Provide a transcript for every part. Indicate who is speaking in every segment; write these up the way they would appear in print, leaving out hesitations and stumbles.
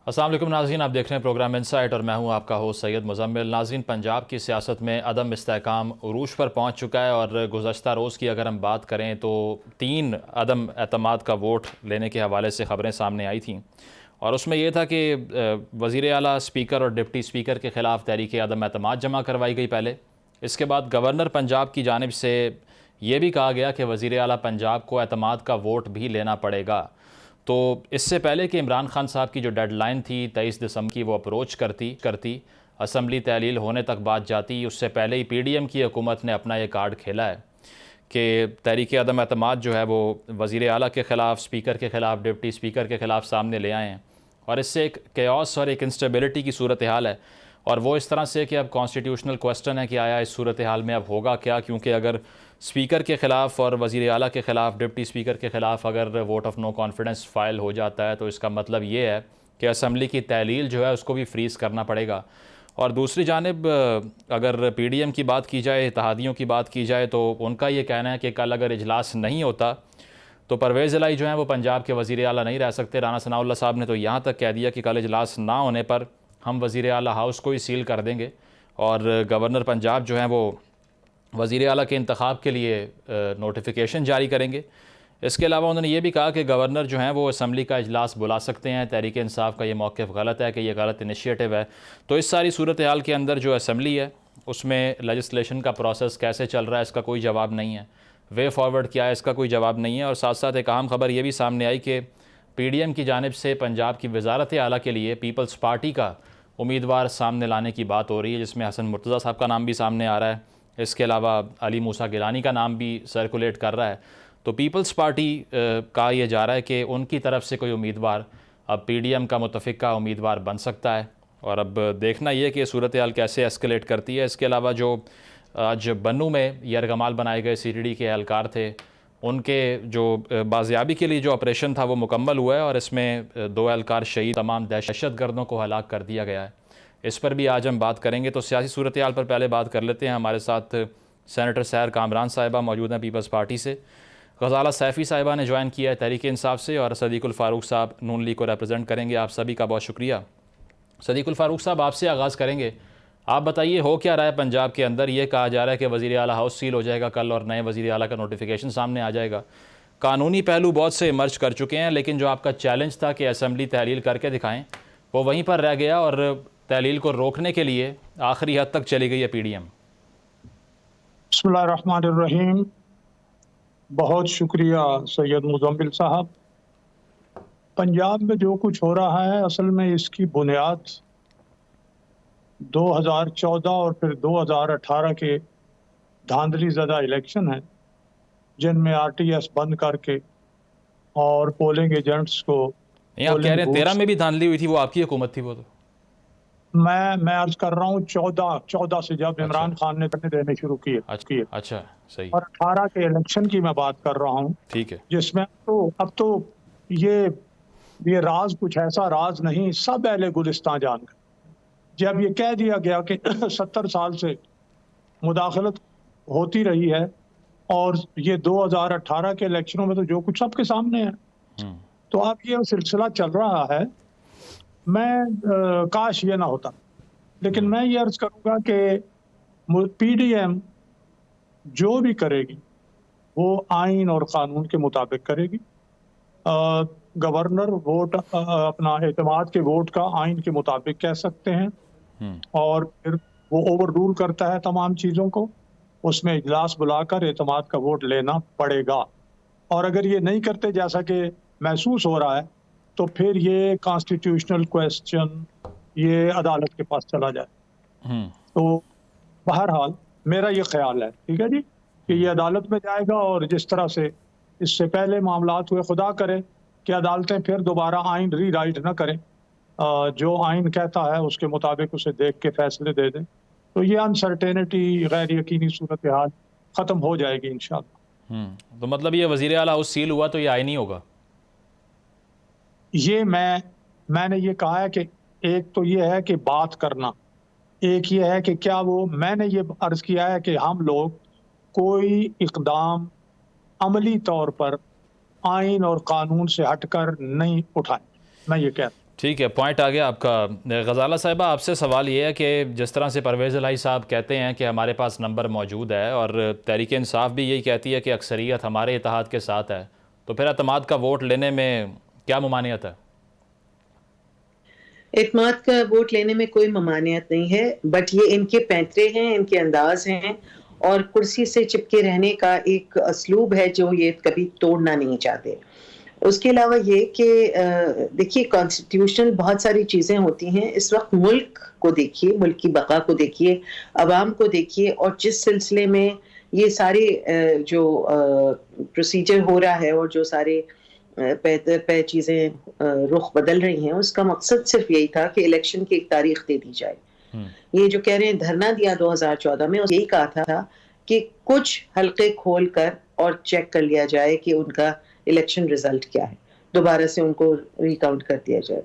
Speaker 1: السلام علیکم ناظرین، آپ دیکھ رہے ہیں پروگرام انسائٹ اور میں ہوں آپ کا ہوسٹ سید مزمل۔ ناظرین، پنجاب کی سیاست میں عدم استحکام عروج پر پہنچ چکا ہے اور گزشتہ روز کی اگر ہم بات کریں تو 3 عدم اعتماد کا ووٹ لینے کے حوالے سے خبریں سامنے آئی تھیں، اور اس میں یہ تھا کہ وزیر اعلیٰ، اسپیکر اور ڈپٹی اسپیکر کے خلاف تحریک عدم اعتماد جمع کروائی گئی پہلے۔ اس کے بعد گورنر پنجاب کی جانب سے یہ بھی کہا گیا کہ وزیر اعلیٰ پنجاب کو اعتماد کا ووٹ بھی لینا پڑے گا۔ تو اس سے پہلے کہ عمران خان صاحب کی جو ڈیڈ لائن تھی 23 دسمبر کی وہ اپروچ کرتی اسمبلی تحلیل ہونے تک بات جاتی، اس سے پہلے ہی پی ڈی ایم کی حکومت نے اپنا یہ کارڈ کھیلا ہے کہ تحریک عدم اعتماد جو ہے وہ وزیر اعلیٰ کے خلاف، اسپیکر کے خلاف، ڈپٹی اسپیکر کے خلاف سامنے لے آئے ہیں، اور اس سے ایک کیوس اور ایک انسٹیبلٹی کی صورتحال ہے، اور وہ اس طرح سے کہ اب کانسٹیٹیوشنل کوسٹن ہے کہ آیا اس صورتحال میں اب ہوگا کیا، کیونکہ اگر اسپیکر کے خلاف اور وزیر اعلیٰ کے خلاف، ڈپٹی اسپیکر کے خلاف اگر vote of no confidence file ہو جاتا ہے تو اس کا مطلب یہ ہے کہ اسمبلی کی تحلیل جو ہے اس کو بھی فریز کرنا پڑے گا۔ اور دوسری جانب اگر پی ڈی ایم کی بات کی جائے، اتحادیوں کی بات کی جائے، تو ان کا یہ کہنا ہے کہ کل اگر اجلاس نہیں ہوتا تو پرویز الہی جو ہیں وہ پنجاب کے وزیر اعلیٰ نہیں رہ سکتے۔ رانا ثناء اللہ صاحب نے تو یہاں تک کہہ دیا کہ کل اجلاس نہ ہونے پر ہم وزیر اعلیٰ ہاؤس کو ہی سیل کر دیں گے، اور گورنر پنجاب جو ہیں وہ وزیر اعلیٰ کے انتخاب کے لیے نوٹیفیکیشن جاری کریں گے۔ اس کے علاوہ انہوں نے یہ بھی کہا کہ گورنر جو ہیں وہ اسمبلی کا اجلاس بلا سکتے ہیں، تحریک انصاف کا یہ موقف غلط ہے کہ یہ غلط انیشیٹو ہے۔ تو اس ساری صورتحال کے اندر جو اسمبلی ہے اس میں لیجسلیشن کا پروسیس کیسے چل رہا ہے اس کا کوئی جواب نہیں ہے، وے فارورڈ کیا ہے اس کا کوئی جواب نہیں ہے، اور ساتھ ساتھ ایک اہم خبر یہ بھی سامنے آئی کہ پی ڈی ایم کی جانب سے پنجاب کی وزارت اعلیٰ کے لیے پیپلز پارٹی کا امیدوار سامنے لانے کی بات ہو رہی ہے، جس میں حسن مرتضیٰ صاحب کا نام بھی سامنے آ رہا ہے، اس کے علاوہ علی موسیٰ گیلانی کا نام بھی سرکولیٹ کر رہا ہے۔ تو پیپلز پارٹی کا یہ جا رہا ہے کہ ان کی طرف سے کوئی امیدوار اب پی ڈی ایم کا متفقہ امیدوار بن سکتا ہے، اور اب دیکھنا یہ کہ صورتحال کیسے ایسکلیٹ کرتی ہے۔ اس کے علاوہ جو آج بنوں میں یرغمال بنائے گئے سی ٹی ڈی کے اہلکار تھے، ان کے جو بازیابی کے لیے جو آپریشن تھا وہ مکمل ہوا ہے، اور اس میں 2 اہلکار شہید، تمام دہشت گردوں کو ہلاک کر دیا گیا ہے۔ اس پر بھی آج ہم بات کریں گے۔ تو سیاسی صورتحال پر پہلے بات کر لیتے ہیں۔ ہمارے ساتھ سینیٹر سحر کامران صاحبہ موجود ہیں پیپلز پارٹی سے، غزالہ سیفی صاحبہ نے جوائن کیا ہے تحریک انصاف سے، اور صدیق الفاروق صاحب نون لیگ کو ریپرزینٹ کریں گے۔ آپ سبھی کا بہت شکریہ۔ صدیق الفاروق صاحب، آپ سے آغاز کریں گے۔ آپ بتائیے ہو کیا رہا ہے پنجاب کے اندر؟ یہ کہا جا رہا ہے کہ وزیر اعلیٰ ہاؤس سیل ہو جائے گا کل، اور نئے وزیر اعلیٰ کا نوٹیفیکیشن سامنے آ جائے گا۔ قانونی پہلو بہت سے ایمرج کر چکے ہیں، لیکن جو آپ کا چیلنج تھا کہ اسمبلی تحلیل کر کے دکھائیں، وہ وہیں پر رہ گیا، اور تحلیل کو روکنے کے لیے آخری حد تک چلی گئی ہے پی ڈی ایم۔
Speaker 2: بسم اللہ الرحمن الرحیم۔ بہت شکریہ سید مزمل صاحب۔ پنجاب میں جو کچھ ہو رہا ہے اصل میں اس کی بنیاد 2014 اور پھر 2018 کے دھاندلی زدہ الیکشن ہیں، جن میں آر ٹی ایس بند کر کے اور پولنگ ایجنٹس کو
Speaker 1: آپ کہہ رہے ہیں 13 میں بھی دھاندلی ہوئی تھی، وہ آپ کی حکومت تھی وہ تو؟
Speaker 2: میں عرض کر رہا ہوں 14 سے جب عمران خان نے کرنے دینے شروع کیے،
Speaker 1: اچھا صحیح،
Speaker 2: اور 18 کے الیکشن کی میں بات کر رہا ہوں،
Speaker 1: ٹھیک ہے،
Speaker 2: جس میں اب تو یہ راز کچھ ایسا راز نہیں، سب اہل گلستان جان گئے جب یہ کہہ دیا گیا کہ 70 سال سے مداخلت ہوتی رہی ہے، اور یہ 2018 کے الیکشنوں میں تو جو کچھ سب کے سامنے ہے، تو اب یہ سلسلہ چل رہا ہے۔ میں کاش یہ نہ ہوتا، لیکن میں یہ عرض کروں گا کہ پی ڈی ایم جو بھی کرے گی وہ آئین اور قانون کے مطابق کرے گی۔ گورنر ووٹ اپنا اعتماد کے ووٹ کا آئین کے مطابق کہہ سکتے ہیں، اور پھر وہ اوور رول کرتا ہے تمام چیزوں کو، اس میں اجلاس بلا کر اعتماد کا ووٹ لینا پڑے گا، اور اگر یہ نہیں کرتے جیسا کہ محسوس ہو رہا ہے تو پھر یہ کانسٹیٹیوشنل کویسچن یہ عدالت کے پاس چلا جائے۔ تو بہرحال میرا یہ خیال ہے، ٹھیک ہے جی، کہ یہ عدالت میں جائے گا، اور جس طرح سے اس سے پہلے معاملات ہوئے، خدا کرے کہ عدالتیں پھر دوبارہ آئین ری رائٹ نہ کریں، جو آئین کہتا ہے اس کے مطابق اسے دیکھ کے فیصلے دے دیں، تو یہ انسرٹینٹی، غیر یقینی صورتحال ختم ہو جائے گی انشاءاللہ۔
Speaker 1: تو مطلب یہ وزیر اعلیٰ ہاؤس سیل ہوا تو یہ آئینی ہوگا؟
Speaker 2: یہ میں نے یہ کہا ہے کہ ایک تو یہ ہے کہ بات کرنا، ایک یہ ہے کہ کیا میں نے یہ عرض کیا ہے کہ ہم لوگ کوئی اقدام عملی طور پر آئین اور قانون سے ہٹ کر نہیں اٹھائیں، میں یہ کہتا ہوں۔
Speaker 1: ٹھیک ہے، پوائنٹ آ گیا آپ کا۔ غزالہ صاحبہ، آپ سے سوال یہ ہے کہ جس طرح سے پرویز الہی صاحب کہتے ہیں کہ ہمارے پاس نمبر موجود ہے، اور تحریک انصاف بھی یہی کہتی ہے کہ اکثریت ہمارے اتحاد کے ساتھ ہے، تو پھر اعتماد کا ووٹ لینے میں کیا ممانعت ہے؟
Speaker 3: اعتماد کا ووٹ لینے میں کوئی ممانعت نہیں ہے، بٹ یہ ان کے پینترے ہیں، ان کے انداز ہیں، اور کرسی سے چپکے رہنے کا ایک اسلوب ہے جو یہ کبھی توڑنا نہیں چاہتے۔ اس کے علاوہ یہ کہ دیکھیے، کانسٹیٹیوشنل بہت ساری چیزیں ہوتی ہیں۔ اس وقت ملک کو دیکھیے، ملک کی بقا کو دیکھیے، عوام کو دیکھیے، اور جس سلسلے میں یہ سارے جو پروسیجر ہو رہا ہے اور جو سارے پہ چیزیں رخ بدل رہی ہیں، اس کا مقصد صرف یہی تھا کہ الیکشن کی ایک تاریخ دے دی جائے۔ یہ جو کہہ رہے ہیں دھرنا دیا 2014 میں، یہی کہا تھا کہ کچھ حلقے کھول کر اور چیک کر لیا جائے کہ ان کا الیکشن ریزلٹ کیا ہے، دوبارہ سے ان کو ریکاؤنٹ کر دیا جائے۔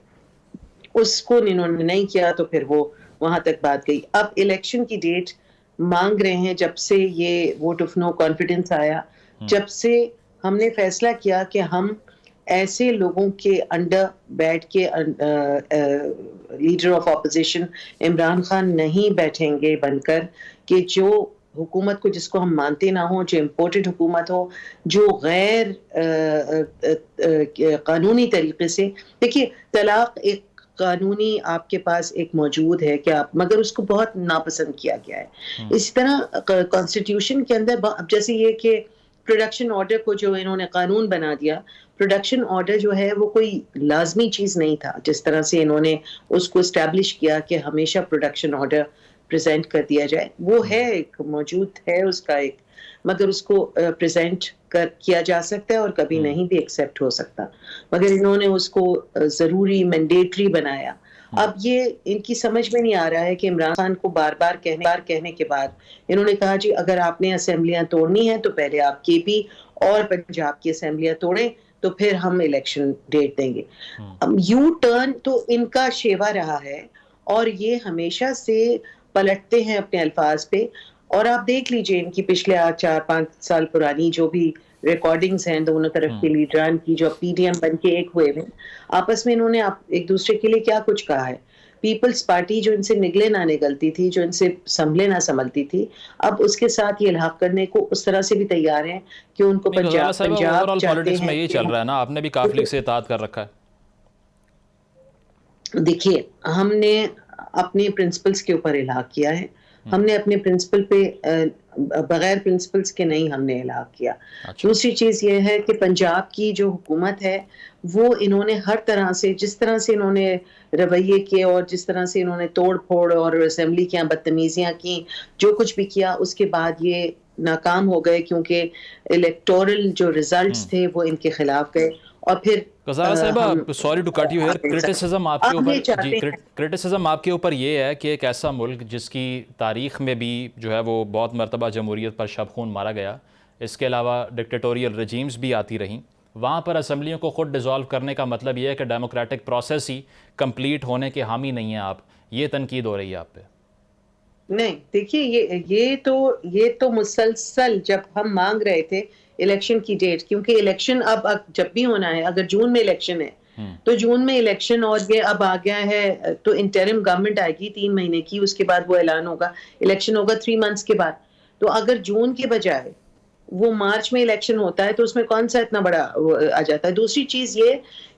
Speaker 3: اس کو انہوں نے نہیں کیا تو پھر وہ وہاں تک بات گئی۔ اب الیکشن کی ڈیٹ مانگ رہے ہیں جب سے یہ ووٹ آف نو کانفیڈنس آیا، جب سے ہم نے فیصلہ کیا کہ ہم ایسے لوگوں کے انڈر بیٹھ کے leader of opposition Imran Khan نہیں بیٹھیں گے بن کر، کہ جو حکومت کو جس کو ہم مانتے نہ ہوں، جو امپورٹڈ حکومت ہو، جو غیر قانونی طریقے سے، دیکھیے طلاق ایک قانونی آپ کے پاس ایک موجود ہے کہ آپ، مگر اس کو بہت ناپسند کیا گیا ہے۔ اسی طرح کانسٹیٹیوشن کے اندر اب جیسے یہ کہ پروڈکشن آرڈر کو جو انہوں نے قانون بنا دیا، پروڈکشن آرڈر جو ہے وہ کوئی لازمی چیز نہیں تھا، جس طرح سے انہوں نے اس کو اسٹیبلش کیا کہ ہمیشہ پروڈکشن آرڈر پریزنٹ کر دیا جائے، وہ ہے ایک موجود ہے اس کا ایک، مگر اس کو پریزنٹ کیا جا سکتا ہے اور کبھی نہیں بھی ایکسیپٹ ہو سکتا، مگر انہوں نے اس کو ضروری مینڈیٹری بنایا۔ اب یہ ان کی سمجھ میں نہیں آ رہا ہے کہ عمران خان کو بار بار کہنے کے بعد انہوں نے کہا جی اگر آپ نے اسمبلیاں توڑنی ہیں تو پہلے آپ کے پی اور پنجاب کی اسمبلیاں توڑیں، تو پھر ہم الیکشن ڈیٹ دیں گے۔ یو ٹرن تو ان کا شیوا رہا ہے، اور یہ ہمیشہ سے پلٹتے ہیں اپنے الفاظ پہ، اور آپ دیکھ لیجئے ان کی پچھلے 4-5 سال پرانی جو بھی ریکارڈنگز ہیں دونوں طرف کے لیڈران کی، جو پی ڈی ایم بن کے ایک ہوئے ہیں، آپس میں انہوں نے ایک دوسرے کے لیے کیا کچھ کہا ہے۔ پیپلز پارٹی جو ان سے نگلے نہ نگلتی تھی، جو ان سے سنبھلے نہ سنبھلتی تھی، اب اس کے ساتھ یہ الحاق کرنے کو اس طرح سے بھی تیار ہیں کہ ان کو پنجاب
Speaker 1: پالیٹکس میں یہی چل رہا ہے نا، آپ نے بھی کافی لیگ سے اتحاد کر رکھا ہے۔
Speaker 3: دیکھیے، ہم نے اپنے پرنسپلز کے اوپر الحاق کیا ہے، ہم نے اپنے پرنسپل پہ بغیر پرنسپلز کے نہیں ہم نے الحاق کیا۔ دوسری چیز یہ ہے کہ پنجاب کی جو حکومت ہے وہ انہوں نے ہر طرح سے، جس طرح سے انہوں نے رویے کیے اور جس طرح سے انہوں نے توڑ پھوڑ اور اسمبلی کی بدتمیزیاں کی، جو کچھ بھی کیا، اس کے بعد یہ ناکام ہو گئے کیونکہ الیکٹورل جو ریزلٹس تھے وہ ان کے خلاف گئے۔ اور پھر
Speaker 1: غزالہ صاحبہ، sorry to cut you here, criticism آپ کے اوپر یہ ہے کہ ایک ایسا ملک جس کی تاریخ میں بھی جو ہے وہ بہت مرتبہ جمہوریت پر شب خون مارا گیا، اس کے علاوہ ڈکٹیٹوریل رجیمز بھی آتی رہیں، وہاں پر اسمبلیوں کو خود ڈیزالو کرنے کا مطلب یہ ہے کہ ڈیموکریٹک پروسیس ہی کمپلیٹ ہونے کے حامی نہیں ہیں آپ، یہ تنقید ہو رہی ہے آپ پہ؟
Speaker 3: نہیں، دیکھیے یہ تو مسلسل جب ہم مانگ رہے تھے الیکشن کی ڈیٹ، کیونکہ الیکشن اب جب بھی ہونا ہے، اگر جون میں الیکشن ہے تو جون میں الیکشن، اور یہ اب آ گیا ہے تو انٹرم گورنمنٹ آئے گی 3 مہینے کی، اس کے بعد وہ اعلان ہوگا، الیکشن ہوگا 3 منتھس کے بعد۔ تو اگر جون کے بجائے وہ مارچ میں الیکشن ہوتا ہے تو اس میں کون سا اتنا بڑا آ جاتا ہے۔ دوسری چیز یہ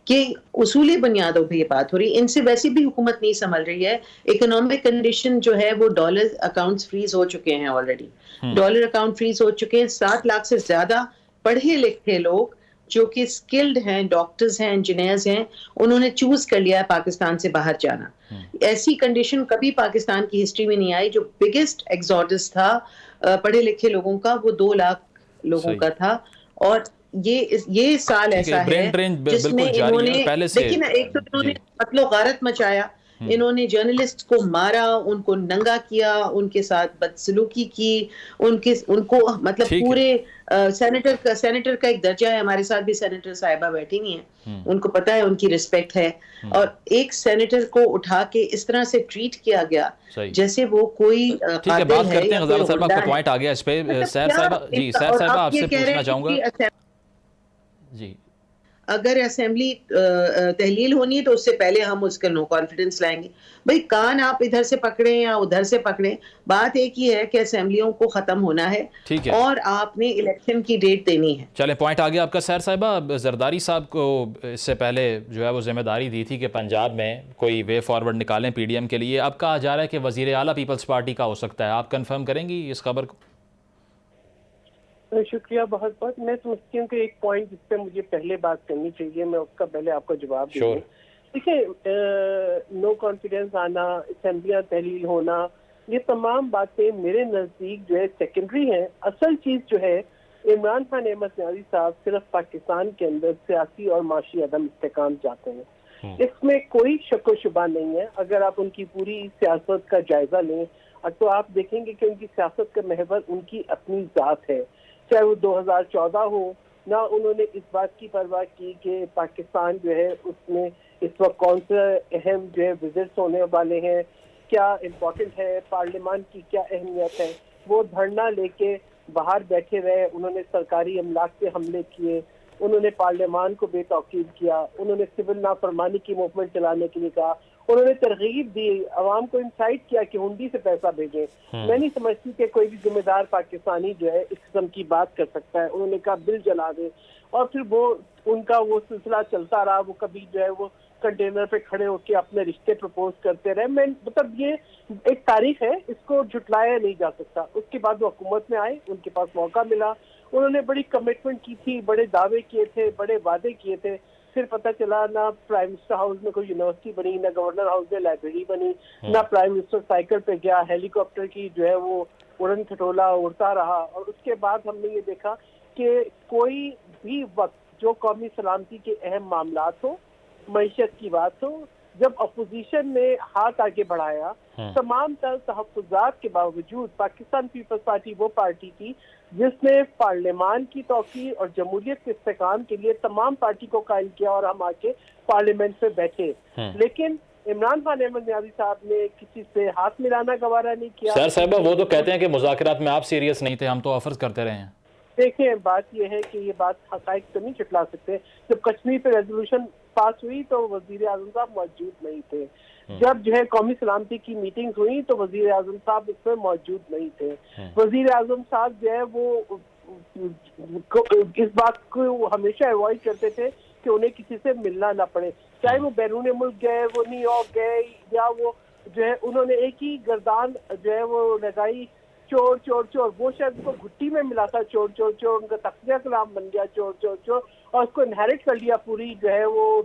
Speaker 3: کہ اصولی بنیادوں پہ یہ بات ہو رہی ہے، ان سے ویسے بھی حکومت نہیں سنبھل رہی ہے۔ اکنامک کنڈیشن جو ہے وہ ڈالر اکاؤنٹس فریز ہو چکے ہیں، آلریڈی ڈالر اکاؤنٹ فریز ہو چکے ہیں۔ 7 لاکھ سے زیادہ پڑھے لکھے لوگ جو کہ اسکلڈ ہیں، ڈاکٹرز ہیں، انجینئرز ہیں، انہوں نے چوز کر لیا ہے پاکستان سے باہر جانا۔ ایسی کنڈیشن کبھی پاکستان کی ہسٹری میں نہیں آئی۔ جو بگیسٹ ایگزوڈس تھا پڑھے لکھے لوگوں کا، وہ 2 لاکھ لوگوں کا تھا، اور یہ سال ایسا ہے جس میں انہوں نے، دیکھیں نا، ایک تو انہوں نے قتل و غارت مچایا، انہوں نے جرنلسٹ کو مارا، ان کو ننگا کیا، ان کے ساتھ بدسلوکی کی، ان کو مطلب پورے سینیٹر کا ایک درجہ ہے، ہمارے ساتھ بھی سینیٹر صاحبہ بیٹھی نہیں ہیں، ان کو پتہ ہے ان کی رسپیکٹ ہے، اور ایک سینیٹر کو اٹھا کے اس طرح سے ٹریٹ کیا گیا جیسے وہ کوئی قاتل ہے۔
Speaker 1: بات کرتے ہیں غزالہ صاحبہ، آپ کا پوائنٹ آ گیا اس پہ۔ سیر صاحبہ، جی سیر صاحبہ، آپ سے پوچھنا چاہوں گا، جی
Speaker 3: اگر اسمبلی تحلیل ہونی ہے تو اس سے پہلے ہم اس کا نو کانفیڈنس لائیں گے. بھائی کان آپ ادھر سے پکڑیں یا ادھر سے پکڑیں, بات ایک ہی ہے کہ اسمبلیوں کو ختم ہونا ہے
Speaker 1: ٹھیک ہے,
Speaker 3: اور آپ نے الیکشن کی ڈیٹ دینی ہے.
Speaker 1: چلیں پوائنٹ آ گیا آپ کا. سیر صاحبہ, زرداری صاحب کو اس سے پہلے جو ہے وہ ذمہ داری دی تھی کہ پنجاب میں کوئی وے فارورڈ نکالیں پی ڈی ایم کے لیے. اب کہا جا رہا ہے کہ وزیر اعلیٰ پیپلز پارٹی کا ہو سکتا ہے. آپ کنفرم کریں گی اس خبر کو؟
Speaker 4: شکریہ بہت بہت. میں سمجھتی ہوں کہ ایک پوائنٹ جس پہ مجھے پہلے بات کرنی چاہیے, میں اس کا پہلے آپ کو جواب دے دوں. دیکھیں, نو کانفیڈنس آنا, اسمبلیاں تحلیل ہونا, یہ تمام باتیں میرے نزدیک جو ہے سیکنڈری ہیں. اصل چیز جو ہے, عمران خان احمد نیازی صاحب صرف پاکستان کے اندر سیاسی اور معاشی عدم استحکام چاہتے ہیں. اس میں کوئی شک و شبہ نہیں ہے. اگر آپ ان کی پوری سیاست کا جائزہ لیں تو آپ دیکھیں گے کہ ان کی سیاست کا محور ان کی اپنی ذات ہے. چاہے وہ 2014 ہو, نہ انہوں نے اس بات کی پرواہ کی کہ پاکستان جو ہے اس میں اس وقت کون سے اہم جو ہے وزٹس ہونے والے ہیں, کیا امپورٹنٹ ہے, پارلیمان کی کیا اہمیت ہے. وہ دھرنا لے کے باہر بیٹھے رہے, انہوں نے سرکاری املاک پہ حملے کیے, انہوں نے پارلیمان کو بے توقیر کیا, انہوں نے سول نافرمانی کی موومنٹ چلانے کے لیے کہا, انہوں نے ترغیب دی, عوام کو انسائٹ کیا کہ ہنڈی سے پیسہ بھیجیں. میں نہیں سمجھتی کہ کوئی بھی ذمہ دار پاکستانی جو ہے اس قسم کی بات کر سکتا ہے. انہوں نے کہا بل جلا دیں, اور پھر وہ ان کا وہ سلسلہ چلتا رہا. وہ کبھی جو ہے وہ کنٹینر پہ کھڑے ہو کے اپنے رشتے پرپوز کرتے رہے. میں مطلب یہ ایک تاریخ ہے, اس کو جھٹلایا نہیں جا سکتا. اس کے بعد وہ حکومت میں آئے, ان کے پاس موقع ملا, انہوں نے بڑی کمٹمنٹ کی تھی, بڑے دعوے کیے تھے, بڑے وعدے کیے تھے. پھر پتہ چلا نہ پرائم منسٹر ہاؤس میں کوئی یونیورسٹی بنی, نہ گورنر ہاؤس میں لائبریری بنی, نہ پرائم منسٹر سائیکل پہ گیا, ہیلی کاپٹر کی جو ہے وہ اڑن کھٹولا اڑتا رہا. اور اس کے بعد ہم نے یہ دیکھا کہ کوئی بھی وقت جو قومی سلامتی کے اہم معاملات ہو, معیشت کی بات ہو, جب اپوزیشن نے ہاتھ آگے بڑھایا, تمام تر تحفظات کے باوجود پاکستان پیپلز پارٹی وہ پارٹی تھی جس نے پارلیمان کی توقیر اور جمہوریت کے استحکام کے لیے تمام پارٹی کو قائل کیا, اور ہم آ کے پارلیمنٹ میں بیٹھے. لیکن عمران خان احمد نیازی صاحب نے کسی سے ہاتھ ملانا گوارا نہیں کیا.
Speaker 1: سر صاحبہ, وہ تو کہتے ہیں کہ مذاکرات میں آپ سیریس نہیں تھے, ہم تو آفرز کرتے رہے ہیں.
Speaker 4: دیکھیں, بات یہ ہے کہ یہ بات حقائق تو نہیں چٹلا سکتے. جب کشمیر پہ ریزولوشن پاس ہوئی تو وزیر اعظم صاحب موجود نہیں تھے. جب جو ہے قومی سلامتی کی میٹنگز ہوئی تو وزیر اعظم صاحب اس میں موجود نہیں تھے. وزیر اعظم صاحب جو ہے وہ اس بات کو ہمیشہ اوائڈ کرتے تھے کہ انہیں کسی سے ملنا نہ پڑے, چاہے وہ بیرون ملک گئے, وہ نیو یارک گئے, یا وہ جو ہے انہوں نے ایک ہی گردان جو ہے وہ لگائی, چور چور چور. وہ شاید کو گھٹی میں ملا تھا چور چور چور, ان کا تقسیہ کلام بن گیا چور چور چور, اور اس کو انہیرٹ کر لیا پوری جو ہے وہ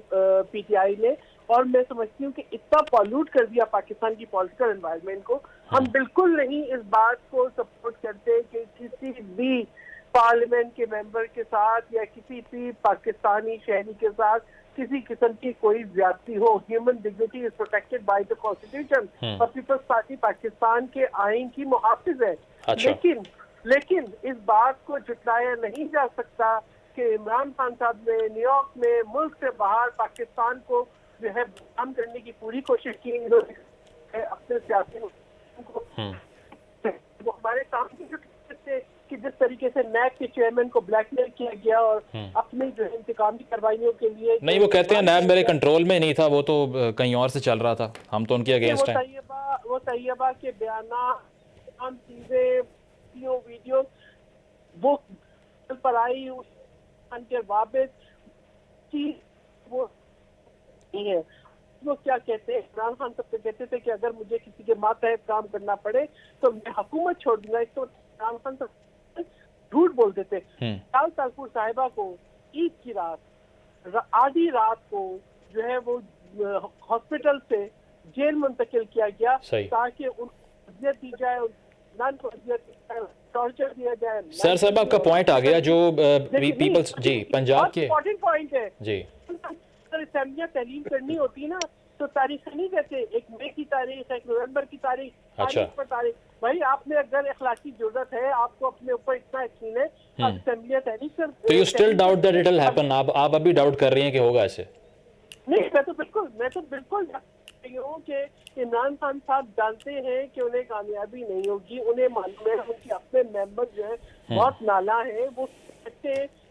Speaker 4: پی ٹی آئی نے. اور میں سمجھتی ہوں کہ اتنا پالوٹ کر دیا پاکستان کی پولیٹیکل انوائرمنٹ کو. ہم بالکل نہیں اس بات کو سپورٹ کرتے کہ کسی بھی پارلیمنٹ کے ممبر کے ساتھ یا کسی بھی پاکستانی شہری کے ساتھ کسی قسم کی کوئی زیادتی ہو. Human dignity is protected by the constitution, اور پیپلز پارٹی پاکستان کے آئین کی محافظ ہے. لیکن اس بات کو جھٹلایا نہیں جا سکتا کہ عمران خان صاحب نے نیو یارک میں ملک سے باہر پاکستان کو جو ہے بدنام کرنے کی پوری کوشش کی. اپنے سیاسی کو وہ ہمارے سامنے جو کہ جس طریقے سے نیب کے چیئرمین کو بلیک میل کیا گیا اور اپنی جو انتقامی کارروائیوں کے لیے, نہیں
Speaker 1: وہ کہتے ہیں نیب میرے کنٹرول میں نہیں تھا, وہ تو کہیں اور سے چل رہا تھا, ہم تو ان کے اگینسٹ ہیں.
Speaker 4: وہ طیبہ کے بیانات, تمام چیزیں, ویڈیو وہ پر آئی ان کے وابط وہ نہیں ہے. وہ کیا کہتے ہیں, عمران خان سب سے کہتے تھے کہ اگر مجھے کسی کے ماتحت کام کرنا پڑے تو میں حکومت چھوڑ دوں گا. اس کو عمران خان سب جھوٹ بولتے تھے. شال تالپور صاحبہ کو عید کی رات, آدھی رات کو جو ہے وہ ہاسپٹل سے جیل منتقل کیا گیا تاکہ ان کو اذیت دی جائے, نان کو ٹارچر دیا جائے.
Speaker 1: سر صاحب آپ کا پوائنٹ آ گیا جو پیپلز, جی پنجاب کے
Speaker 4: امپورٹنٹ پوائنٹ ہے.
Speaker 1: جی,
Speaker 4: اگر اسمبلیاں تحلیل کرنی ہوتی نا تو تاریخ نہیں کہتے, ایک مئی کی تاریخ, ایک نومبر کی تاریخ, تاریخ پر تاریخ. بھائی آپ نے اگر اخلاقی ضرورت ہے, آپ کو اپنے اوپر اتنا یقین ہے, آپ اسمبلیاں تحلیل کر,
Speaker 1: تو you still doubt that it will happen. آپ ابھی ڈاؤٹ کر رہی ہیں کہ ہوگا ایسے؟
Speaker 4: نہیں, میں تو بالکل ہوں کہ عمران خان صاحب جانتے ہیں کہ انہیں کامیابی نہیں ہوگی. انہیں معلوم ہے ان کے اپنے ممبر جو ہے بہت نالا ہیں, وہ کہتے ہیں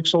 Speaker 2: 100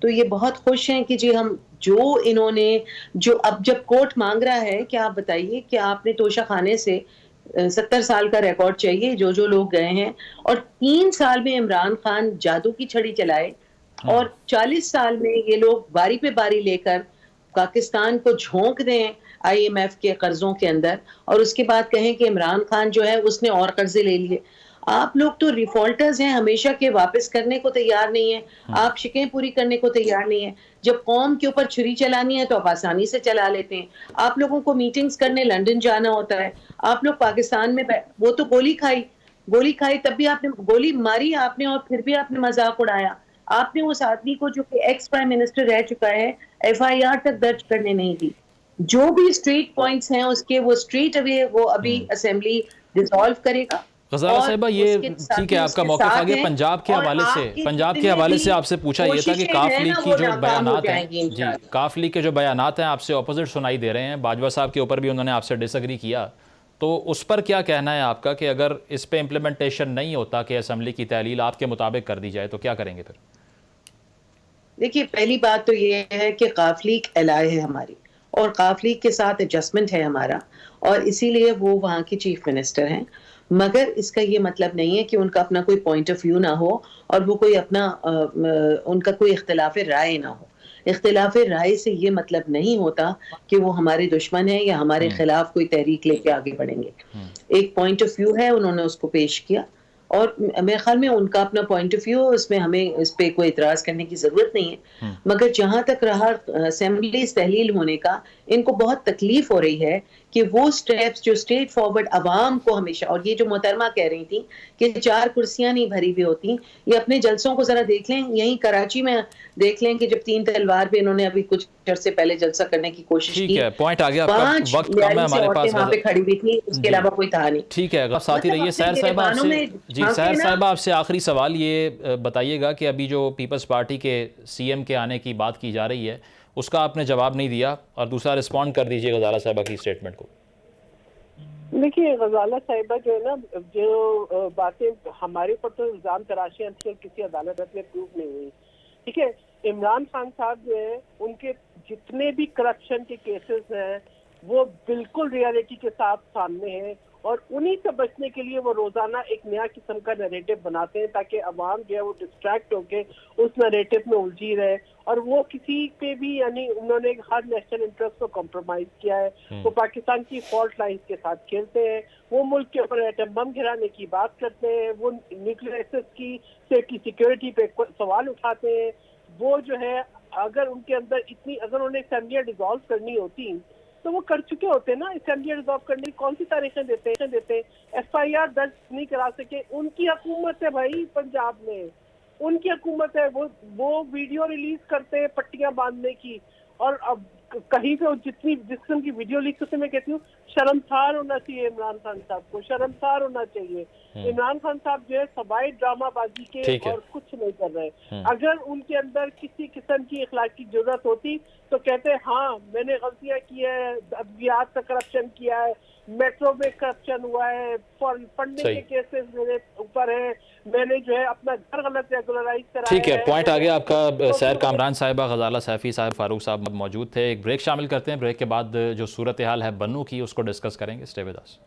Speaker 3: تو یہ بہت خوش ہیں کہ جی ہم جو انہوں نے جو اب جب کورٹ مانگ رہا ہے کہ آپ بتائیے کہ آپ نے توشہ خانے سے 70 سال کا ریکارڈ چاہیے جو لوگ گئے ہیں، اور 3 سال میں عمران خان جادو کی چھڑی چلائے اور 40 سال میں یہ لوگ باری پہ باری لے کر پاکستان کو جھونک دیں آئی ایم ایف کے قرضوں کے اندر، اور اس کے بعد کہیں کہ عمران خان جو ہے اس نے اور قرضے لے لیے. آپ لوگ تو ریفالٹرز ہیں، ہمیشہ کے واپس کرنے کو تیار نہیں ہیں، آپ شکیں پوری کرنے کو تیار نہیں ہیں. جب قوم کے اوپر چھری چلانی ہے تو آپ آسانی سے چلا لیتے ہیں. آپ لوگوں کو میٹنگز کرنے لندن جانا ہوتا ہے، آپ لوگ پاکستان میں وہ تو گولی کھائی تب بھی آپ نے گولی ماری آپ نے، اور پھر بھی آپ نے مذاق اڑایا. آپ نے اس آدمی کو جو کہ ایکس پرائم منسٹر رہ چکا ہے FIR تک درج کرنے نہیں دی. جو بھی اسٹریٹ پوائنٹس ہیں اس کے وہ اسٹریٹ اوے وہ ابھی اسمبلی ڈیزالو کرے گا.
Speaker 1: غزالہ صاحبہ یہ ٹھیک ہے آپ کا موقف آ گیا. پنجاب کے حوالے سے آپ سے پوچھا یہ تھا کہ کاف لیگ کی جو بیانات ہیں، جی کاف لیگ کے جو بیانات ہیں آپ سے اپوزٹ سنائی دے رہے ہیں. باجوہ صاحب کے اوپر بھی انہوں نے آپ سے ڈس ایگری کیا، تو اس پر کیا کہنا ہے آپ کا کہ اگر اس پہ امپلیمنٹیشن نہیں ہوتا کہ اسمبلی کی تحلیل آپ کے مطابق کر دی جائے تو کیا کریں گے پھر؟
Speaker 3: دیکھیے پہلی بات تو یہ ہے کہ قاف لیگ الائے ہے ہماری، اور قاف لیگ کے ساتھ ایڈجسٹمنٹ ہے ہمارا، اور اسی لیے وہ وہاں کی چیف منسٹر ہیں. مگر اس کا یہ مطلب نہیں ہے کہ ان کا اپنا کوئی پوائنٹ آف ویو نہ ہو اور وہ کوئی اپنا ان کا کوئی اختلاف رائے نہ ہو. اختلاف رائے سے یہ مطلب نہیں ہوتا کہ وہ ہمارے دشمن ہیں یا ہمارے خلاف کوئی تحریک لے کے آگے بڑھیں گے. ایک پوائنٹ آف ویو ہے، انہوں نے اس کو پیش کیا، اور میرے خیال میں ان کا اپنا پوائنٹ آف ویو، اس میں ہمیں اس پہ کوئی اعتراض کرنے کی ضرورت نہیں ہے. مگر جہاں تک رہا اسمبلی تحلیل ہونے کا، ان کو بہت تکلیف ہو رہی ہے کہ وہ سٹیپس جو اسٹریٹ فارورڈ عوام کو ہمیشہ، اور یہ جو محترمہ کہہ رہی تھی کہ 4 کرسیاں نہیں بھری ہوئی ہوتی، یہ اپنے جلسوں کو ذرا دیکھ لیں. یہیں کراچی میں دیکھ لیں کہ جب 3 تلوار پہ انہوں نے ابھی کچھ عرصے پہلے جلسہ کرنے کی کوشش کی،
Speaker 1: ٹھیک ہے پوائنٹ آ گیا آپ کا،
Speaker 3: 5
Speaker 1: وقت کم ہے ہمارے پاس،
Speaker 3: وہاں پہ کھڑی ہوئی تھی، اس کے علاوہ کوئی تھا نہیں.
Speaker 1: ٹھیک ہے آپ ساتھ ہی رہیے. سحر صاحبہ آپ سے، جی سحر صاحبہ آپ سے آخری سوال یہ بتائیے گا کہ ابھی جو پیپلز پارٹی کے CM کے آنے کی بات کی جا رہی ہے اس کا آپ نے جواب نہیں دیا، اور دوسرا رسپونڈ کر دیجئے غزالہ صاحبہ کی اسٹیٹمنٹ کو.
Speaker 4: دیکھیے غزالہ صاحبہ جو ہے نا، جو باتیں ہمارے اوپر تو الزام تراشیاں تھیں کسی عدالت میں پروف نہیں ہوئی. ٹھیک ہے، عمران خان صاحب جو ہے ان کے جتنے بھی کرپشن کے کیسز ہیں وہ بالکل ریالٹی کے ساتھ سامنے ہیں، اور انہی سے بچنے کے لیے وہ روزانہ ایک نیا قسم کا نریٹو بناتے ہیں تاکہ عوام جو ہے وہ ڈسٹریکٹ ہو کے اس نریٹو میں الجھی رہے. اور وہ کسی پہ بھی، یعنی انہوں نے ہر نیشنل انٹرسٹ کو کمپرومائز کیا ہے. وہ پاکستان کی فالٹ لائنز کے ساتھ کھیلتے ہیں، وہ ملک کے اوپر ایٹم بم گرانے کی بات کرتے ہیں، وہ نیوکلیئر ایکسس کی سیفٹی سیکیورٹی پہ سوال اٹھاتے ہیں. وہ جو ہے اگر ان کے اندر اتنی، اگر انہوں نے اسمبلیاں ڈیزالو کرنی ہوتی تو وہ کر چکے ہوتے نا. اسمبلیاں ڈیزالو کرنے کی کون سی تاریخیں دیتے FIR درج نہیں کرا سکے. ان کی حکومت ہے بھائی پنجاب میں، ان کی حکومت ہے. وہ ویڈیو ریلیز کرتے ہیں پٹیاں باندھنے کی، اور اب کہیں پہ جس قسم کی ویڈیو لیک سے میں کہتی ہوں شرمسار ہونا چاہیے عمران خان صاحب کو، شرمسار ہونا چاہیے. عمران خان صاحب جو ہے سوائے ڈرامہ بازی کے اور کچھ نہیں کر رہے. اگر ان کے اندر کسی قسم کی اخلاقی ضرورت ہوتی تو کہتے ہاں میں نے غلطیاں کی ہے، ادویات کا کرپشن کیا ہے، میٹرو میں کرپشن ہوا ہے، فنڈنگ کے کیسز میرے اوپر ہیں، میں نے جو ہے اپنا گھر غلط ریگولرائز کرایا ہے.
Speaker 1: ٹھیک ہے پوائنٹ آ گیا آپ کا. سحر کامران صاحبہ، غزالہ سیفی صاحب، فاروق صاحب موجود تھے. ایک بریک شامل کرتے ہیں، بریک کے بعد جو صورتحال ہے بنو کی اس کو ڈسکس کریں گے. Stay with us.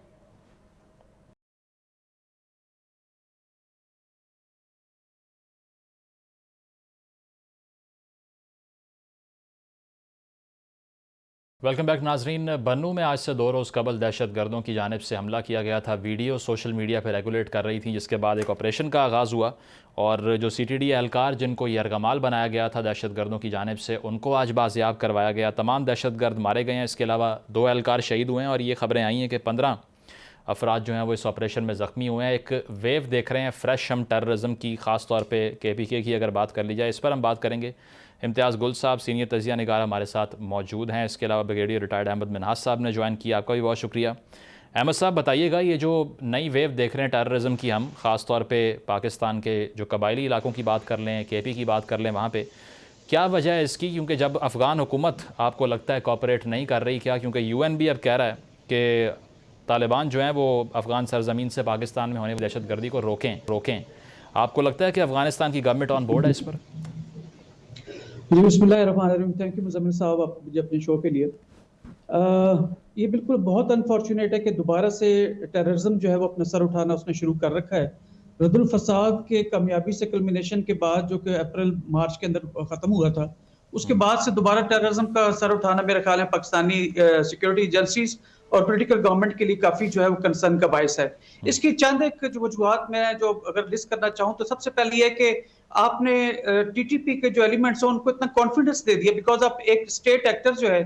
Speaker 1: Welcome back ناظرین. بنو میں آج سے 2 روز قبل دہشت گردوں کی جانب سے حملہ کیا گیا تھا. ویڈیو سوشل میڈیا پہ ریگولیٹ کر رہی تھی، جس کے بعد ایک آپریشن کا آغاز ہوا، اور جو CTD اہلکار جن کو یرغمال بنایا گیا تھا دہشت گردوں کی جانب سے، ان کو آج بازیاب کروایا گیا. تمام دہشت گرد مارے گئے ہیں. اس کے علاوہ 2 اہلکار شہید ہوئے ہیں، اور یہ خبریں آئی ہیں کہ 15 افراد جو ہیں وہ اس آپریشن میں زخمی ہوئے ہیں. ایک ویو دیکھ رہے ہیں فریش ہم ٹیررزم کی، خاص طور پہ KPK کی اگر بات کر لی جائے. اس پر ہم بات کریں گے. امتیاز گل صاحب سینئر تجزیہ نگار ہمارے ساتھ موجود ہیں. اس کے علاوہ بریگیڈیئر ریٹائرڈ احمد منہاس صاحب نے جوائن کیا. آپ کا بھی بہت شکریہ. احمد صاحب بتائیے گا، یہ جو نئی ویو دیکھ رہے ہیں ٹیررزم کی، ہم خاص طور پہ پاکستان کے جو قبائلی علاقوں کی بات کر لیں، KP کی بات کر لیں، وہاں پہ کیا وجہ ہے اس کی؟ کیونکہ جب افغان حکومت آپ کو لگتا ہے کوآپریٹ نہیں کر رہی، کیا کیونکہ UN بھی اب کہہ رہا ہے کہ طالبان جو ہیں وہ افغان سرزمین سے پاکستان میں ہونے والی دہشت گردی کو روکیں. آپ کو لگتا ہے کہ افغانستان کی گورنمنٹ آن بورڈ ہے اس پر؟
Speaker 5: جی بسم اللہ الرحمن الرحیم. تھینک یو مزمل صاحب آپ مجھے اپنے شو کے لیے. یہ بالکل بہت انفارچونیٹ ہے کہ دوبارہ سے ٹیررزم جو ہے وہ اپنا سر اٹھانا اس نے شروع کر رکھا ہے. رد الفساد کے کامیابی سے کلمینیشن کے بعد جو کہ اپریل مارچ کے اندر ختم ہوا تھا, اس کے بعد سے دوبارہ ٹیررزم کا سر اٹھانا میرے خیال ہے پاکستانی سیکورٹی ایجنسیز اور پولیٹیکل گورنمنٹ کے لیے کافی جو ہے وہ کنسرن کا باعث ہے. اس کی چند ایک جو وجوہات میں جو اگر لسٹ کرنا چاہوں تو سب سے پہلے یہ کہ آپ نے ٹی ٹی پی کے جو ایلیمنٹس ہیں ان کو اتنا کانفیڈنس دے دیا, بیکاز آپ ایک اسٹیٹ ایکٹر جو ہے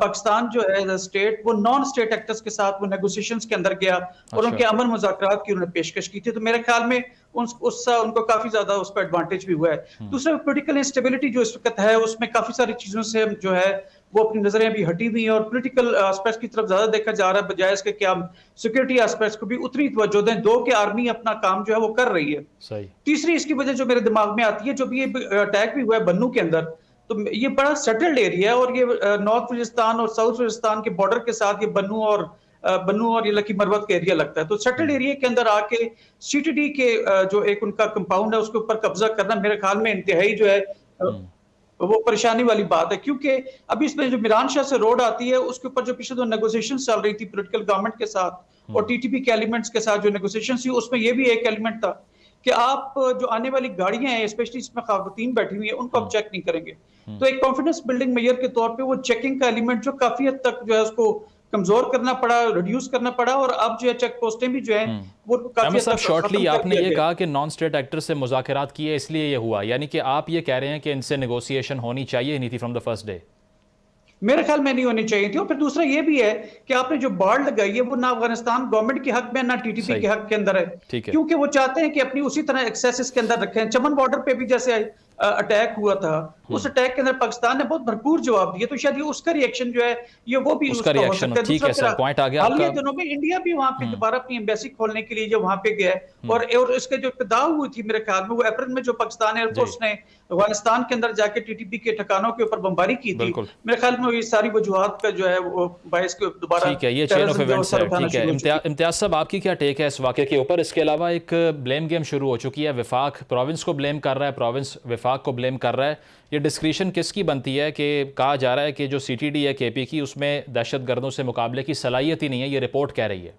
Speaker 5: پاکستان جو ہے اسٹیٹ, وہ نان اسٹیٹ ایکٹرز کے ساتھ وہ نیگوسیشنز کے اندر گیا اور ان کے امن مذاکرات کی انہوں نے پیشکش کی تھی. تو میرے خیال میں ان کو کافی زیادہ اس پہ ایڈوانٹیج بھی ہوا ہے. دوسرا پولیٹیکل انسٹیبلٹی جو اس وقت ہے اس میں کافی ساری چیزوں سے جو ہے وہ اپنی نظریں بھی ہٹی ہوئی ہیں اور پولیٹیکل آسپیکٹس کی طرف زیادہ دیکھا جا رہا ہے بجائے اس کے کہ ہم سیکورٹی آسپیکٹس کو بھی اتنی توجہ دیں. دو کہ آرمی اپنا کام جو ہے وہ کر رہی ہے. تیسری اس کی وجہ جو میرے دماغ میں آتی ہے, جو بھی یہ اٹیک بھی ہوا ہے بنو کے اندر, تو یہ بڑا سیٹلڈ ایریا ہے اور یہ نارتھ وزیرستان اور ساؤتھ وزیرستان کے بارڈر کے ساتھ یہ بنو اور یہ لکی مروت کا ایریا لگتا ہے. تو سیٹلڈ ایریا کے اندر آ کے سی ٹی ڈی کے جو ایک ان کا کمپاؤنڈ ہے اس کے اوپر قبضہ کرنا میرے خیال میں انتہائی جو ہے وہ پریشانی والی بات ہے, کیونکہ ابھی اس میں جو میران شاہ سے روڈ آتی ہے اس کے اوپر جو پیچھے جو نیگوسیشن چل رہی تھی پولیٹیکل گورنمنٹ کے ساتھ اور ٹی ٹی پی کے ایلیمنٹس کے ساتھ جو نیگوسیشن تھی, اس میں یہ بھی ایک ایلیمنٹ تھا کہ آپ جو آنے والی گاڑیاں ہیں اسپیشلی اس میں خواتین بیٹھی ہوئی ہیں ان کو آپ چیک نہیں کریں گے. تو ایک کانفیڈنس بلڈنگ میئر کے طور پہ وہ چیکنگ کا ایلیمنٹ جو کافی حد تک جو ہے اس کو کمزور کرنا پڑا, ریڈیوس کرنا پڑا, اور اب جو ہے چیک پوسٹیں بھی جو ہیں وہ کافی حد تک
Speaker 1: شارٹلی آپ نے یہ کہا کہ نان اسٹیٹ ایکٹر سے مذاکرات کیے اس لیے یہ ہوا, یعنی کہ آپ یہ کہہ رہے ہیں کہ ان سے نیگوسیشن ہونی چاہیے نہیں تھی فرام دا فرسٹ ڈے؟
Speaker 5: میرے خیال میں نہیں ہونی چاہیے تھی. اور پھر دوسرا یہ بھی ہے کہ آپ نے جو بارڈ لگائی ہے وہ نہ افغانستان گورنمنٹ کے حق میں نہ ٹی ٹی پی کے حق کے اندر ہے, کیونکہ وہ چاہتے ہیں کہ اپنی اسی طرح ایکسیسز کے اندر رکھیں. چمن بارڈر پہ بھی جیسے اٹیک ہوا تھا, اس اٹیک کے اندر پاکستان نے بہت بھرپور جواب دیا, تو شاید یہ اس کا ریئیکشن جو ہے یہ وہ بھی اس کا ہو سکتا ہے.
Speaker 1: ٹھیک ہے سر, پوائنٹ آ گیا آپ کا.
Speaker 5: حالیہ دنوں میں انڈیا بھی وہاں پہ دوبارہ اپنی ایمبیسی کھولنے کے لیے جو وہاں پہ گیا ہے, اور اس کے جو ابتدا ہوئی تھی میرے خیال میں وہ اپریل میں جو پاکستان ایئر فورس نے افغانستان کے اندر جا کے ٹی ٹی پی کے ٹھکانوں کے اوپر بمباری کی تھی, میرے خیال میں یہ ساری وجوہات کا جو ہے وہ باعث کے دوبارہ
Speaker 1: ٹھیک ہے, یہ چین آف ایونٹس ہے. ٹھیک ہے امتیاز صاحب, آپ کی کیا ٹیک ہے اس واقعے کے اوپر؟ اس کے علاوہ ایک بلیم گیم شروع ہو چکی ہے, وفاق پروونس کو بلیم کر رہا ہے, پروونس وفاق کو بلیم کر رہا ہے. یہ ڈسکریشن کس کی بنتی ہے کہ کہا جا رہا ہے کہ جو سی ٹی ڈی ہے کے پی کی, اس میں دہشت گردوں سے مقابلے کی صلاحیت ہی نہیں ہے, یہ رپورٹ کہہ رہی ہے.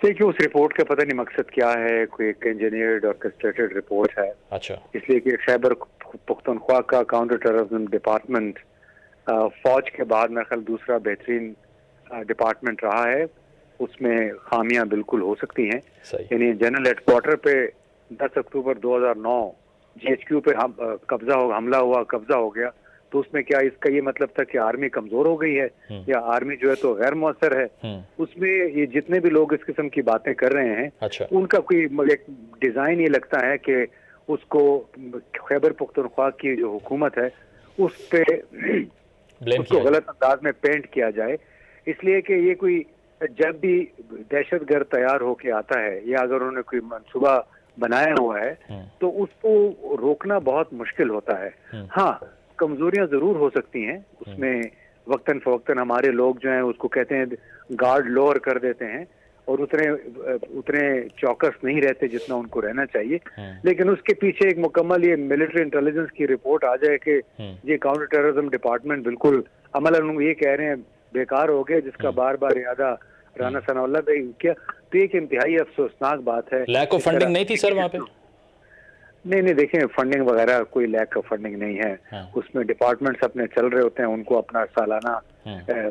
Speaker 6: دیکھیے اس رپورٹ کا پتہ نہیں مقصد کیا ہے, کوئی ایک انجینئرڈ اور کسٹریٹڈ رپورٹ ہے.
Speaker 1: اچھا,
Speaker 6: اس لیے کہ خیبر پختونخوا کا کاؤنٹر ٹیررزم ڈپارٹمنٹ فوج کے بعد میرے خیال دوسرا بہترین ڈپارٹمنٹ رہا ہے. اس میں خامیاں بالکل ہو سکتی ہیں. یعنی جنرل ہیڈ کوارٹر پہ 10 اکتوبر 2009 جی ایچ کیو پہ حملہ ہوا, قبضہ ہو گیا, تو اس میں کیا اس کا یہ مطلب تھا کہ آرمی کمزور ہو گئی ہے یا آرمی جو ہے تو غیر مؤثر ہے؟ اس میں یہ جتنے بھی لوگ اس قسم کی باتیں کر رہے ہیں ان کا کوئی ایک ڈیزائن یہ لگتا ہے کہ اس کو خیبر پختونخوا کی جو حکومت ہے اس پہ اس کو غلط انداز میں پینٹ کیا جائے. اس لیے کہ یہ کوئی جب بھی دہشت گرد تیار ہو کے آتا ہے یا اگر انہوں نے کوئی منصوبہ بنایا ہوا ہے تو اس کو روکنا بہت مشکل ہوتا ہے. ہاں کمزوریاں ضرور ہو سکتی ہیں اس میں, وقتاً فوقتاً ہمارے لوگ جو ہیں اس کو کہتے ہیں گارڈ لوور کر دیتے ہیں اور اتنے چوکس نہیں رہتے جتنا ان کو رہنا چاہیے. لیکن اس کے پیچھے ایک مکمل یہ ملٹری انٹیلیجنس کی رپورٹ آ جائے کہ یہ کاؤنٹر ٹیررزم ڈپارٹمنٹ بالکل عملاً یہ کہہ رہے ہیں بیکار ہو گئے, جس کا بار بار ارادہ رانا ثناء اللہ نے کیا, تو ایک انتہائی افسوسناک بات ہے.
Speaker 1: لیک آف فنڈنگ نہیں تھی سر وہاں پہ؟
Speaker 6: نہیں دیکھیں فنڈنگ وغیرہ کوئی لیک آف فنڈنگ نہیں ہے. اس میں ڈپارٹمنٹس اپنے چل رہے ہوتے ہیں, ان کو اپنا سالانہ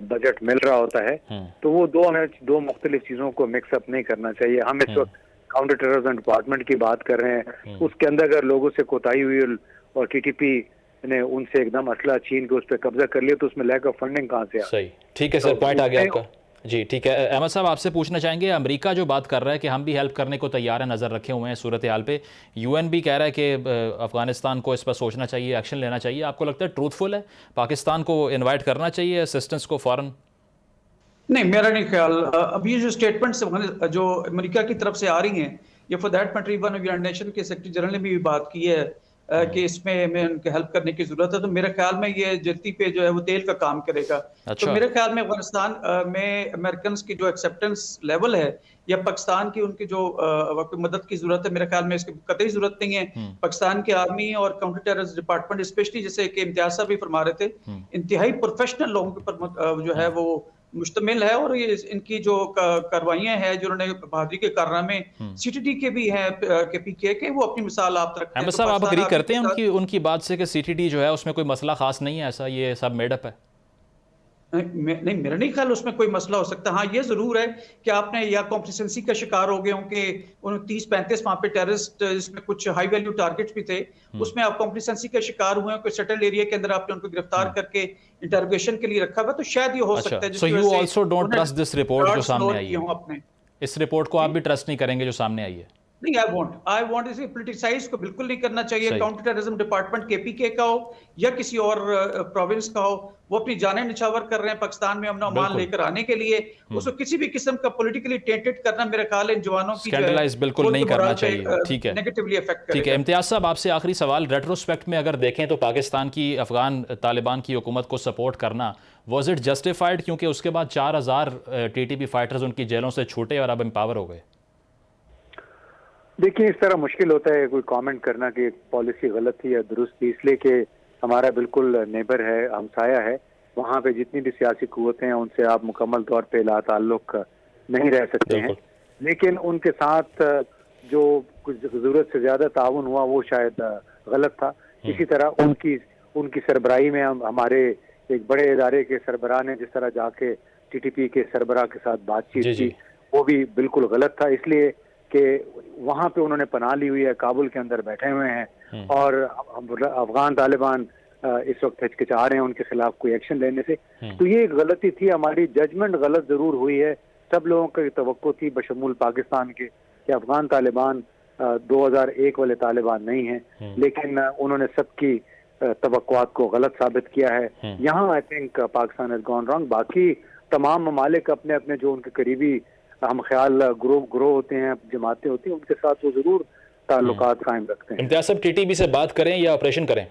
Speaker 6: بجٹ مل رہا ہوتا ہے, تو وہ دو مختلف چیزوں کو مکس اپ نہیں کرنا چاہیے. ہم اس وقت کاؤنٹر ٹیررزم ڈپارٹمنٹ کی بات کر رہے ہیں, اس کے اندر اگر لوگوں سے کوتاہی ہوئی اور ٹی ٹی پی نے ان سے ایک دم اسلحہ چھین کے اس پہ قبضہ کر لیا تو اس میں لیک آف فنڈنگ کہاں سے؟
Speaker 1: صحیح, ٹھیک ہے سر, پوائنٹ آ گیا آپ کا. جی ٹھیک ہے. احمد صاحب آپ سے پوچھنا چاہیں گے, امریکہ جو بات کر رہا ہے کہ ہم بھی ہیلپ کرنے کو تیار ہیں, نظر رکھے ہوئے ہیں صورتحال پہ, یو این بھی کہہ رہا ہے کہ افغانستان کو اس پر سوچنا چاہیے, ایکشن لینا چاہیے. آپ کو لگتا ہے ٹروتھ فل ہے, پاکستان کو انوائٹ کرنا چاہیے اسسٹنس کو فوراً؟
Speaker 5: نہیں, میرا نہیں خیال. اب یہ جو اسٹیٹمنٹس جو امریکہ کی طرف سے آ رہی ہیں, یہ for that matter even United nation کے سیکرٹری جنرل نے بھی بات کی ہے کہ اس میں ہمیں ان کی ہیلپ کرنے کی ضرورت ہے، تو میرے خیال میں یہ جلتی پہ جو ہے وہ تیل کا کام کرے گا. تو میرے خیال میں افغانستان میں امریکنز کی جو ایکسیپٹنس لیول ہے یا پاکستان کی ان کی جو مدد کی ضرورت ہے، میرے خیال میں اس کی قطعی ضرورت نہیں ہے. پاکستان کی آرمی اور کاؤنٹر ٹیررسٹ ڈپارٹمنٹ اسپیشلی جیسے کہ امتیاز صاحب بھی فرما رہے تھے، انتہائی پروفیشنل لوگوں کے اوپر جو ہے وہ مشتمل ہے. اور یہ ان کی جو کاروائیاں ہیں جو انہوں نے بہادری کے کارنامے سی ٹی ڈی کے بھی ہیں کہ پی کے وہ اپنی مثال آپ رکھتے ہیں.
Speaker 1: احمد صاحب آپ اگری کرتے ہیں ان کی بات سے کہ سی ٹی ڈی جو ہے اس میں کوئی مسئلہ خاص نہیں ہے، ایسا یہ سب میڈ اپ ہے؟
Speaker 5: نہیں، میرا نہیں خیال اس میں کوئی مسئلہ ہو سکتا. ہاں یہ ضرور ہے کہ آپ نے یا کمپلیسنسی کا شکار ہو گئے ہوں کہ 30-35 وہاں پہ ٹیررسٹ جس میں کچھ ہائی ویلیو ٹارگٹس بھی تھے، اس میں آپ کمپلیسنسی کا شکار ہوئے ہیں، کوئی سیٹل ایریا کے اندر آپ نے ان کو گرفتار کر کے انٹروگیشن کے لیے رکھا ہوا، تو شاید یہ ہو سکتا ہے.
Speaker 1: So you also don't trust this report جو سامنے آئی ہے؟ اس رپورٹ کو آپ بھی ٹرسٹ نہیں کریں گے جو سامنے آئی ہے؟
Speaker 5: نہیں، آئی وانٹ اسے پولیٹیسائز کو بالکل نہیں کرنا چاہیے. کاؤنٹر ٹیررزم ڈپارٹمنٹ کے پی کے کا ہو یا کسی اور پروونس کا ہو، وہ اپنی جانیں نچھاور کر رہے ہیں پاکستان میں امن و امان لے کر آنے کے لیے. اس کو کسی بھی قسم کا پولیٹیکلی ٹینٹڈ کرنا میرے خیال ہے ان جوانوں کی
Speaker 1: اسکینڈلائز بالکل نہیں کرنا چاہیے. ٹھیک ہے،
Speaker 5: نیگیٹیولی افیکٹ کرے گا.
Speaker 1: ٹھیک ہے. امتیاز صاحب آپ سے آخری سوال، ریٹروسپیکٹ میں اگر دیکھیں تو پاکستان کی افغان طالبان کی حکومت کو سپورٹ کرنا واز اٹ جسٹیفائڈ، کیونکہ اس کے بعد 4000 ٹی ٹی پی فائٹرز ان کی جیلوں سے چھوٹے اور اب امپاور ہو گئے؟
Speaker 6: دیکھیں، اس طرح مشکل ہوتا ہے کوئی کامنٹ کرنا کہ پالیسی غلط تھی یا درست تھی، اس لیے کہ ہمارا بالکل نیبر ہے، ہمسایہ ہے. وہاں پہ جتنی بھی سیاسی قوتیں ہیں ان سے آپ مکمل طور پہ لا تعلق نہیں رہ سکتے ہیں، لیکن ان کے ساتھ جو کچھ ضرورت سے زیادہ تعاون ہوا وہ شاید غلط تھا. اسی طرح ان کی سربراہی میں ہمارے ایک بڑے ادارے کے سربراہ نے جس طرح جا کے ٹی ٹی پی کے سربراہ کے ساتھ بات چیت کی، وہ بھی بالکل غلط تھا. اس لیے کہ وہاں پہ انہوں نے پناہ لی ہوئی ہے، کابل کے اندر بیٹھے ہوئے ہیں، اور افغان طالبان اس وقت ہچکچا رہے ہیں ان کے خلاف کوئی ایکشن لینے سے. تو یہ ایک غلطی تھی، ہماری ججمنٹ غلط ضرور ہوئی ہے. سب لوگوں کی توقع تھی بشمول پاکستان کے کہ افغان طالبان 2001 والے طالبان نہیں ہیں، لیکن انہوں نے سب کی توقعات کو غلط ثابت کیا ہے. یہاں I think Pakistan has gone wrong. باقی تمام ممالک اپنے اپنے جو ان کے قریبی ہم خیال گروہ ہوتے ہیں، جماعتیں ہوتی ہیں، ان کے ساتھ وہ ضرور تعلقات قائم رکھتے ہیں.
Speaker 1: امتیاز صاحب ٹی ٹی پی سے بات کریں یا آپریشن کریں؟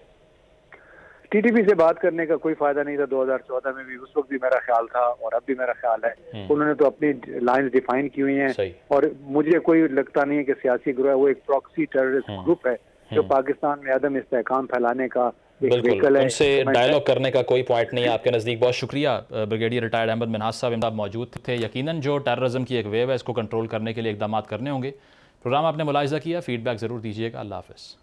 Speaker 6: ٹی ٹی پی سے بات کرنے کا کوئی فائدہ نہیں تھا. 2014 میں بھی اس وقت بھی میرا خیال تھا اور اب بھی میرا خیال ہے. انہوں نے تو اپنی لائنز ڈیفائن کی ہوئی ہیں، اور مجھے کوئی لگتا نہیں ہے کہ سیاسی گروہ ہے، وہ ایک پراکسی ٹیررسٹ گروپ ہے جو پاکستان میں عدم استحکام پھیلانے کا
Speaker 1: بالکل ان سے ڈائیلاگ کرنے کا کوئی پوائنٹ نہیں ہے آپ کے نزدیک. بہت شکریہ. بریگیڈیئر ریٹائرڈ احمد منہاز صاحب موجود تھے. یقیناً جو ٹیررزم کی ایک ویو ہے اس کو کنٹرول کرنے کے لیے اقدامات کرنے ہوں گے. پروگرام آپ نے ملاحظہ کیا، فیڈ بیک ضرور دیجیے گا. اللہ حافظ.